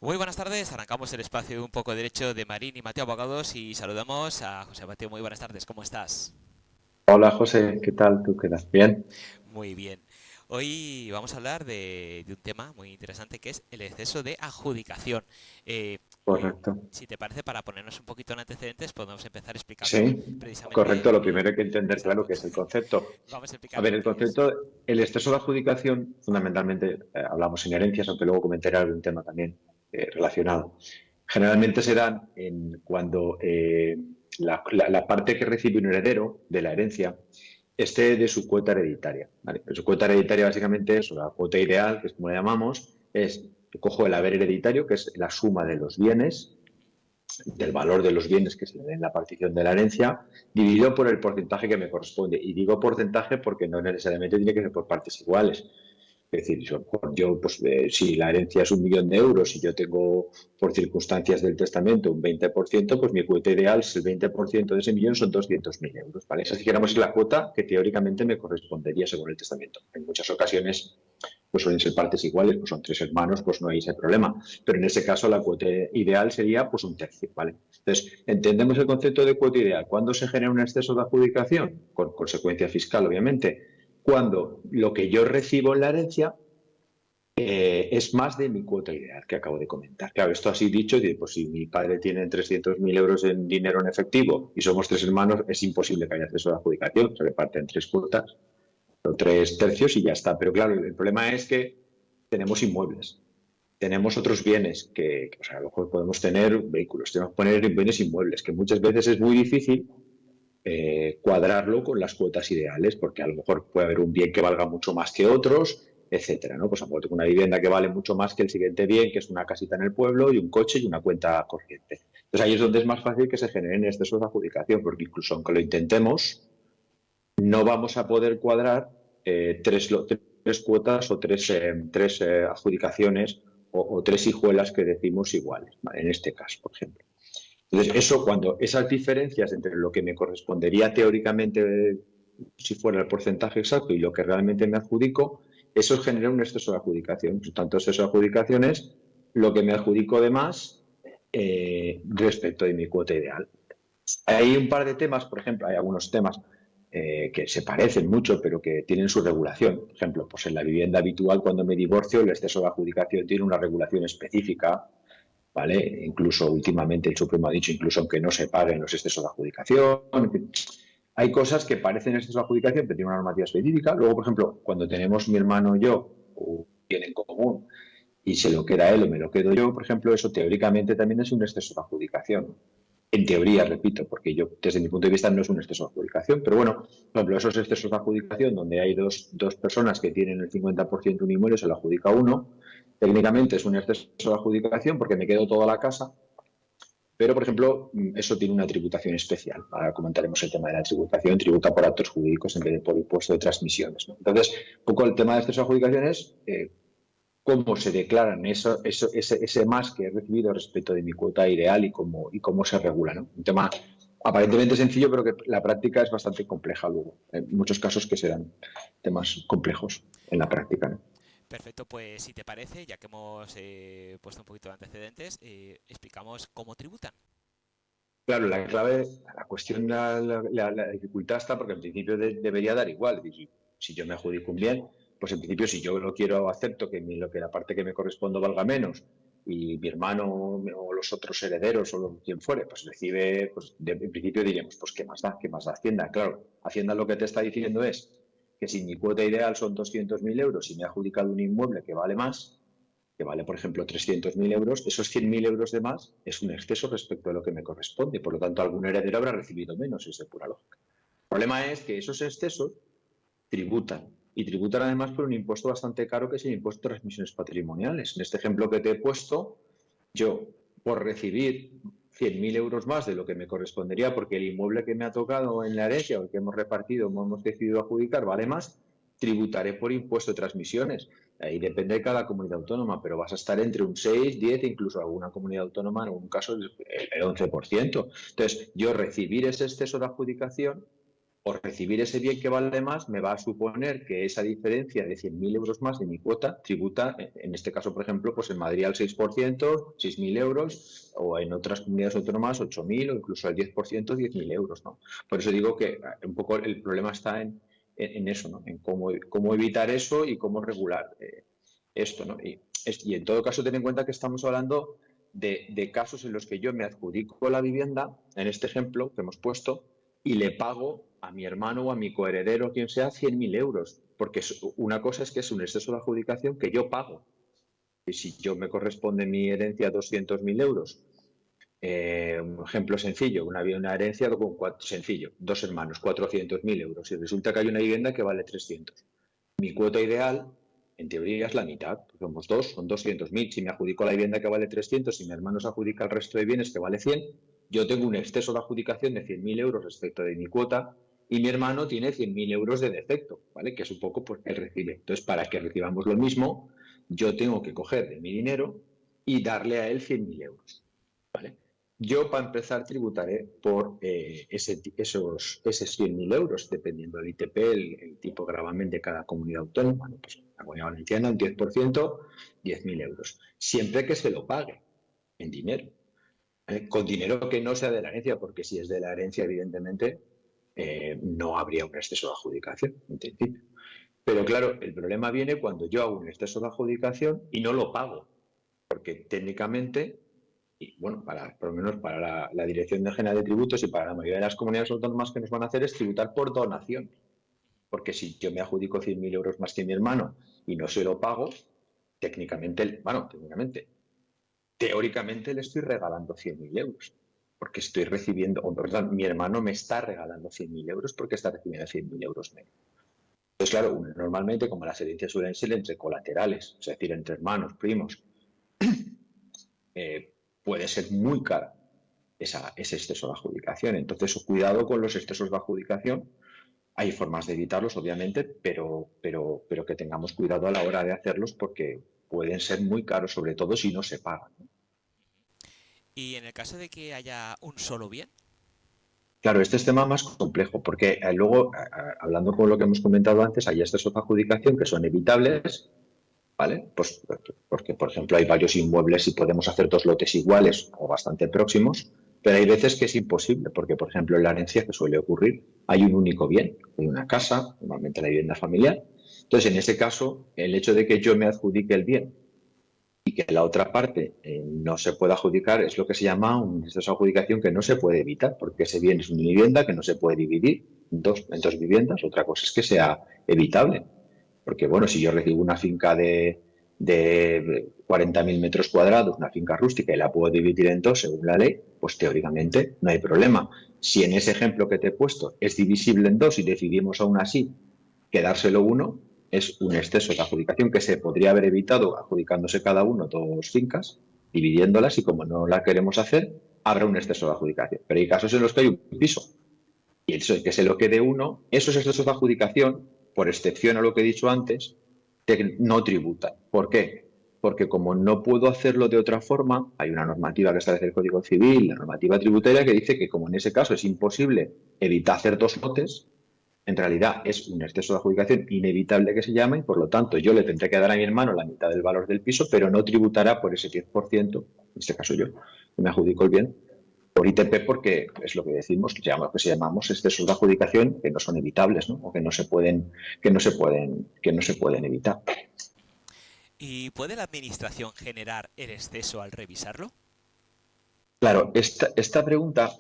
Muy buenas tardes, arrancamos el espacio Un poco de Derecho de Marín y Mateo Abogados y saludamos a José Mateo. Muy buenas tardes, ¿cómo estás? Hola José, ¿qué tal? ¿Tú qué tal? ¿Bien? Muy bien. Hoy vamos a hablar de un tema muy interesante que es el exceso de adjudicación. Y Correcto. si te parece, para ponernos un poquito en antecedentes, podemos empezar explicando Sí, precisamente. correcto. Lo primero hay que entender, claro, Exacto. que es el concepto. Vamos a A explicar ver, lo el que es. concepto, el exceso de adjudicación, fundamentalmente, hablamos en herencias, aunque luego comentaré algún tema también relacionado. Generalmente se dan cuando la parte que recibe un heredero de la herencia esté de su cuota hereditaria. ¿Vale? Su cuota hereditaria básicamente es, o la cuota ideal, que es como la llamamos, es, yo cojo el haber hereditario, que es la suma de los bienes, del valor de los bienes que se le den en la partición de la herencia, dividido por el porcentaje que me corresponde. Y digo porcentaje porque no necesariamente tiene que ser por partes iguales. Es decir, si la herencia es 1.000.000 de euros y yo tengo, por circunstancias del testamento, un 20%, pues mi cuota ideal es el 20% de ese millón, son 200.000 euros. ¿Vale? Esa, si queramos, es la cuota que teóricamente me correspondería según el testamento. En muchas ocasiones pues suelen ser partes iguales, pues son tres hermanos, pues no hay ese problema. Pero en ese caso la cuota ideal sería pues un tercio, ¿vale? Entonces, entendemos el concepto de cuota ideal. ¿Cuándo se genera un exceso de adjudicación? Con consecuencia fiscal, obviamente. Cuando lo que yo recibo en la herencia es más de mi cuota ideal que acabo de comentar. Claro, esto así dicho, pues si mi padre tiene 300.000 euros en dinero en efectivo y somos tres hermanos, es imposible que haya exceso de adjudicación. Se reparte en tres cuotas o tres tercios y ya está. Pero claro, el problema es que tenemos inmuebles, tenemos otros bienes o sea, a lo mejor podemos tener vehículos, tenemos que poner bienes inmuebles, que muchas veces es muy difícil cuadrarlo con las cuotas ideales, porque a lo mejor puede haber un bien que valga mucho más que otros, etcétera, ¿no? Pues a lo mejor tengo una vivienda que vale mucho más que el siguiente bien, que es una casita en el pueblo y un coche y una cuenta corriente. Entonces ahí es donde es más fácil que se generen excesos de adjudicación, porque incluso aunque lo intentemos, no vamos a poder cuadrar tres cuotas o tres adjudicaciones o tres hijuelas que decimos iguales, ¿vale? En este caso, por ejemplo. Entonces, eso, cuando esas diferencias entre lo que me correspondería teóricamente si fuera el porcentaje exacto y lo que realmente me adjudico, eso genera un exceso de adjudicación. Por tanto, exceso de adjudicación es lo que me adjudico de más respecto de mi cuota ideal. Hay un par de temas, por ejemplo, hay algunos temas que se parecen mucho, pero que tienen su regulación. Por ejemplo, pues en la vivienda habitual, cuando me divorcio, el exceso de adjudicación tiene una regulación específica, ¿vale? Incluso últimamente el Supremo ha dicho, incluso aunque no se paguen los excesos de adjudicación. Hay cosas que parecen exceso de adjudicación, pero tienen una normativa específica. Luego, por ejemplo, cuando tenemos mi hermano y yo un bien en común y se lo queda él o me lo quedo yo, por ejemplo, eso teóricamente también es un exceso de adjudicación. En teoría, repito, porque yo, desde mi punto de vista, no es un exceso de adjudicación, pero bueno, por ejemplo, esos excesos de adjudicación donde hay dos personas que tienen el 50% de un inmueble, se lo adjudica uno, técnicamente es un exceso de adjudicación porque me quedo toda la casa, pero, por ejemplo, eso tiene una tributación especial. Ahora comentaremos el tema de la tributación, tributa por actos jurídicos en vez de por impuesto de transmisiones, ¿no? Entonces, un poco el tema de exceso de adjudicaciones, cómo se declaran ese más que he recibido respecto de mi cuota ideal y cómo se regula, ¿no? Un tema aparentemente sencillo, pero que la práctica es bastante compleja luego. En muchos casos que se dan temas complejos en la práctica, ¿no? Perfecto, pues si te parece, ya que hemos puesto un poquito de antecedentes, explicamos cómo tributan. Claro, la clave, la cuestión, la dificultad está porque en principio debería dar igual. Es decir, si yo me adjudico un bien, pues en principio si yo lo quiero, acepto que la parte que me corresponde valga menos y mi hermano o los otros herederos o quien fuere, pues recibe, pues en principio diríamos, pues qué más da Hacienda. Claro, Hacienda lo que te está diciendo es que si mi cuota ideal son 200.000 euros y me ha adjudicado un inmueble que vale más, que vale, por ejemplo, 300.000 euros, esos 100.000 euros de más es un exceso respecto a lo que me corresponde. Por lo tanto, algún heredero habrá recibido menos, es de pura lógica. El problema es que esos excesos tributan. Y tributan además por un impuesto bastante caro que es el impuesto de transmisiones patrimoniales. En este ejemplo que te he puesto, yo, por recibir 100.000 euros más de lo que me correspondería, porque el inmueble que me ha tocado en la herencia o el que hemos repartido o hemos decidido adjudicar vale más, tributaré por impuesto de transmisiones. Ahí depende de cada comunidad autónoma, pero vas a estar entre un 6, 10 e incluso alguna comunidad autónoma, en algún caso, el 11%. Entonces, yo recibir ese exceso de adjudicación o recibir ese bien que vale más me va a suponer que esa diferencia de 100.000 euros más de mi cuota tributa, en este caso, por ejemplo, pues en Madrid al 6%, 6.000 euros, o en otras comunidades autónomas 8.000 o incluso al 10%, 10.000 euros, ¿no? Por eso digo que un poco el problema está en eso, ¿no? En cómo evitar eso y cómo regular esto, ¿no? Y en todo caso, ten en cuenta que estamos hablando de casos en los que yo me adjudico la vivienda, en este ejemplo que hemos puesto, y le pago a mi hermano o a mi coheredero, quien sea, 100.000 euros. Porque una cosa es que es un exceso de adjudicación que yo pago. Y si yo me corresponde mi herencia 200.000 euros, un ejemplo sencillo, una herencia sencillo, dos hermanos, 400.000 euros. Y resulta que hay una vivienda que vale 300. Mi cuota ideal, en teoría, es la mitad. Somos dos, son 200.000. Si me adjudico la vivienda que vale 300 y mi hermano se adjudica el resto de bienes que vale 100, yo tengo un exceso de adjudicación de 100.000 euros respecto de mi cuota y mi hermano tiene 100.000 euros de defecto, ¿vale? Que es un poco pues, él recibe. Entonces, para que recibamos lo mismo, yo tengo que coger de mi dinero y darle a él 100.000 euros, ¿vale? Yo, para empezar, tributaré por esos 100.000 euros, dependiendo del ITP, el tipo de gravamen de cada comunidad autónoma. Bueno, pues la comunidad valenciana, un 10%, 10.000 euros. Siempre que se lo pague en dinero. Con dinero que no sea de la herencia, porque si es de la herencia, evidentemente, no habría un exceso de adjudicación, en principio. Pero claro, el problema viene cuando yo hago un exceso de adjudicación y no lo pago, porque técnicamente, y bueno, por lo menos para la Dirección General de Tributos y para la mayoría de las comunidades autónomas que nos van a hacer es tributar por donación. Porque si yo me adjudico 100.000 euros más que mi hermano y no se lo pago, teóricamente le estoy regalando 100.000 euros. Porque estoy recibiendo, o perdón, mi hermano me está regalando 100.000 euros porque está recibiendo 100.000 euros menos. Entonces, claro, normalmente, como las herencias suelen ser entre colaterales, es decir, entre hermanos, primos, puede ser muy cara ese exceso de adjudicación. Entonces, cuidado con los excesos de adjudicación. Hay formas de evitarlos, obviamente, pero que tengamos cuidado a la hora de hacerlos porque pueden ser muy caros, sobre todo si no se pagan, ¿no? Y en el caso de que haya un solo bien. Claro, este es tema más complejo porque luego, hablando con lo que hemos comentado antes, hay excesos de adjudicación que son evitables, ¿vale? Pues porque, por ejemplo, hay varios inmuebles y podemos hacer dos lotes iguales o bastante próximos, pero hay veces que es imposible, porque, por ejemplo, en la herencia que suele ocurrir, hay un único bien, hay una casa, normalmente la vivienda familiar. Entonces, en ese caso, el hecho de que yo me adjudique el bien y que la otra parte no se pueda adjudicar es lo que se llama un exceso de adjudicación que no se puede evitar, porque ese bien es una vivienda que no se puede dividir en dos viviendas. Otra cosa es que sea evitable. Porque, bueno, si yo recibo una finca de 40.000 metros cuadrados, una finca rústica, y la puedo dividir en dos según la ley, pues teóricamente no hay problema. Si en ese ejemplo que te he puesto es divisible en dos y decidimos aún así quedárselo uno, es un exceso de adjudicación que se podría haber evitado adjudicándose cada uno dos fincas, dividiéndolas, y como no la queremos hacer, habrá un exceso de adjudicación. Pero hay casos en los que hay un piso y eso de que se lo quede uno, esos excesos de adjudicación, por excepción a lo que he dicho antes, no tributan. ¿Por qué? Porque como no puedo hacerlo de otra forma, hay una normativa que establece el Código Civil, la normativa tributaria, que dice que como en ese caso es imposible evitar hacer dos lotes, en realidad es un exceso de adjudicación inevitable que se llama y por lo tanto yo le tendré que dar a mi hermano la mitad del valor del piso, pero no tributará por ese 10%, en este caso yo, que me adjudico el bien, por ITP, porque es lo que decimos, que llamamos excesos de adjudicación que no son evitables, ¿no? O que no se pueden evitar. ¿Y puede la administración generar el exceso al revisarlo? Claro, esta pregunta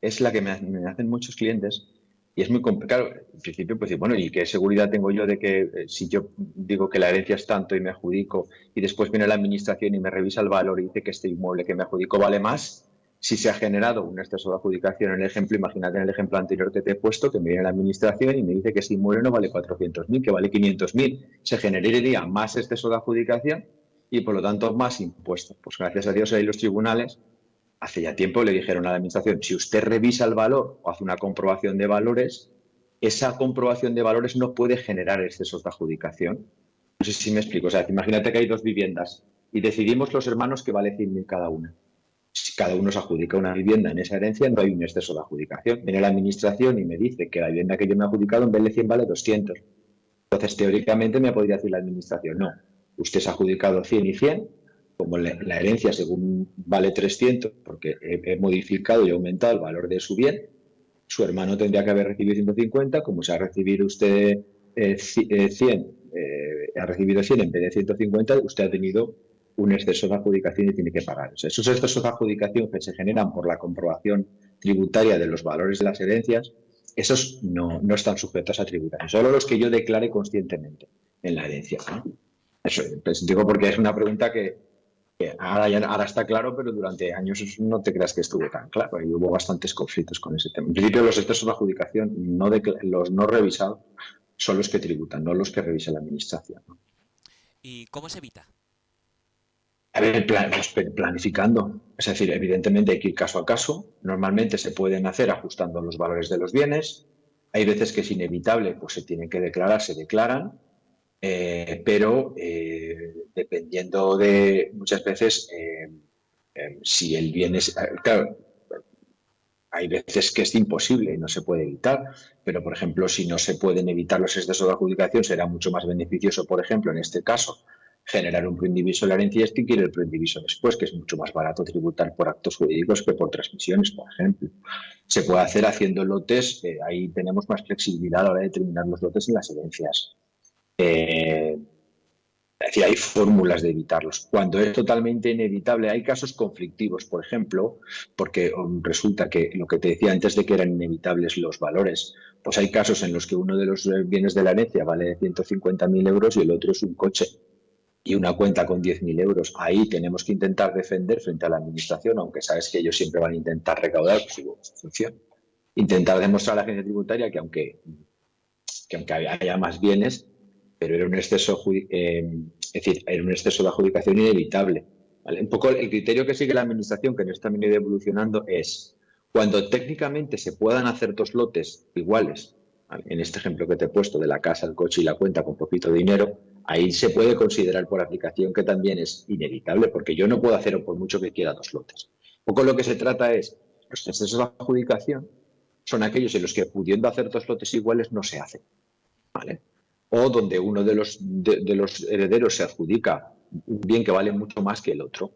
es la que me hacen muchos clientes y es muy complicado. En principio, pues, bueno, ¿y qué seguridad tengo yo de que si yo digo que la herencia es tanto y me adjudico y después viene la administración y me revisa el valor y dice que este inmueble que me adjudico vale más? Si se ha generado un exceso de adjudicación en el ejemplo, imagínate en el ejemplo anterior que te he puesto, que me viene la administración y me dice que ese inmueble no vale 400.000, que vale 500.000. Se generaría más exceso de adjudicación y, por lo tanto, más impuestos. Pues gracias a Dios ahí los tribunales hace ya tiempo le dijeron a la administración, si usted revisa el valor o hace una comprobación de valores, esa comprobación de valores no puede generar excesos de adjudicación. No sé si me explico. O sea, imagínate que hay dos viviendas y decidimos los hermanos que vale 100.000 cada una. Si cada uno se adjudica una vivienda en esa herencia, no hay un exceso de adjudicación. Viene la administración y me dice que la vivienda que yo me he adjudicado en vez de 100 vale 200. Entonces, teóricamente me podría decir la administración, no, usted se ha adjudicado 100 y 100, como la herencia según vale 300, porque he modificado y aumentado el valor de su bien, su hermano tendría que haber recibido 150, como se ha recibido usted 100, ha recibido 100 en vez de 150, usted ha tenido un exceso de adjudicación y tiene que pagar. O sea, esos excesos de adjudicación que se generan por la comprobación tributaria de los valores de las herencias, esos no están sujetos a tributación, solo los que yo declare conscientemente en la herencia, ¿no? Eso, pues digo porque es una pregunta que ahora está claro, pero durante años no te creas que estuvo tan claro y hubo bastantes conflictos con ese tema. En principio, los excesos de adjudicación, los no revisados, son los que tributan, no los que revisa la administración, ¿no? ¿Y cómo se evita? A ver, planificando. Es decir, evidentemente hay que ir caso a caso. Normalmente se pueden hacer ajustando los valores de los bienes. Hay veces que es inevitable, pues se tienen que declarar, se declaran. Pero dependiendo de muchas veces si el bien es claro, hay veces que es imposible y no se puede evitar, pero por ejemplo si no se pueden evitar los excesos de adjudicación será mucho más beneficioso, por ejemplo en este caso, generar un proindiviso en la herencia y extinguir el proindiviso después, que es mucho más barato tributar por actos jurídicos que por transmisiones, por ejemplo. Se puede hacer haciendo lotes, ahí tenemos más flexibilidad a la hora de determinar los lotes en las herencias. Es decir, hay fórmulas de evitarlos. Cuando es totalmente inevitable, hay casos conflictivos, por ejemplo, porque resulta que lo que te decía antes de que eran inevitables los valores, pues hay casos en los que uno de los bienes de la herencia vale 150.000 euros y el otro es un coche y una cuenta con 10.000 euros. Ahí tenemos que intentar defender frente a la administración, aunque sabes que ellos siempre van a intentar recaudar su función. Intentar demostrar a la agencia tributaria que aunque haya más bienes, pero era un exceso, es decir, era un exceso de adjudicación inevitable, ¿vale? Un poco el criterio que sigue la administración, que en esto también ha ido evolucionando, es cuando técnicamente se puedan hacer dos lotes iguales, ¿vale? En este ejemplo que te he puesto de la casa, el coche y la cuenta con poquito dinero, ahí se puede considerar por aplicación que también es inevitable, porque yo no puedo hacer por mucho que quiera dos lotes. Un poco lo que se trata es, los excesos de adjudicación son aquellos en los que pudiendo hacer dos lotes iguales no se hacen, ¿vale? O donde uno de los herederos se adjudica un bien que vale mucho más que el otro,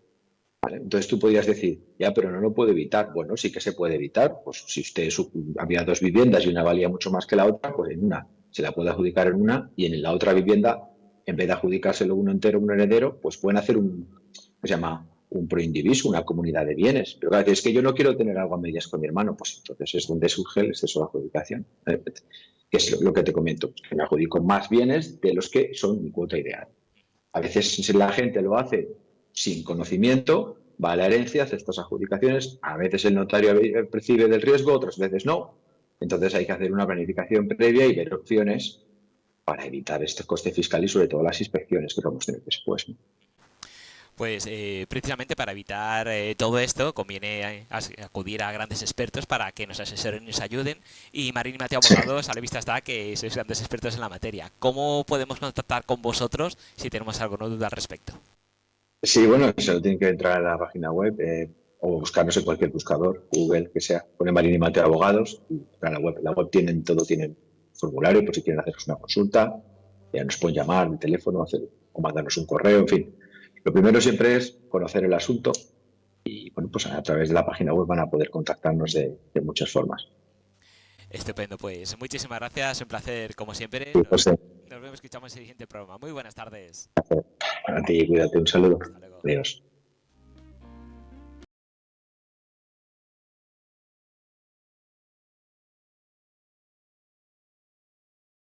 ¿vale? Entonces tú podrías decir, ya, pero no lo puedo evitar. Bueno, sí que se puede evitar. Pues si usted había dos viviendas y una valía mucho más que la otra, pues en una se la puede adjudicar en una y en la otra vivienda, en vez de adjudicárselo uno entero a un heredero, pues pueden hacer se llama un proindiviso, una comunidad de bienes. Pero claro, es que yo no quiero tener algo a medias con mi hermano, pues entonces es donde surge el exceso de adjudicación, que es lo que te comento, que me adjudico más bienes de los que son mi cuota ideal. A veces la gente lo hace sin conocimiento, va a la herencia, hace estas adjudicaciones, a veces el notario percibe del riesgo, otras veces no. Entonces hay que hacer una planificación previa y ver opciones para evitar este coste fiscal y sobre todo las inspecciones que vamos a tener después, ¿no? Pues precisamente para evitar todo esto conviene acudir a grandes expertos para que nos asesoren y nos ayuden. Y Marín y Mateo Abogados, a la vista está que sois grandes expertos en la materia. ¿Cómo podemos contactar con vosotros si tenemos alguna duda al respecto? Sí, bueno, solo tienen que entrar a la página web o buscarnos en cualquier buscador, Google, que sea, pone Marín y Mateo Abogados, y a la web tienen formulario por si quieren hacernos una consulta, ya nos pueden llamar el teléfono o mandarnos un correo, en fin. Lo primero siempre es conocer el asunto y bueno, pues a través de la página web van a poder contactarnos de muchas formas. Estupendo, pues muchísimas gracias, un placer como siempre. Sí, pues, Nos vemos, escuchamos en el siguiente programa. Muy buenas tardes. a ti, cuídate, un saludo. Hasta luego. Adiós.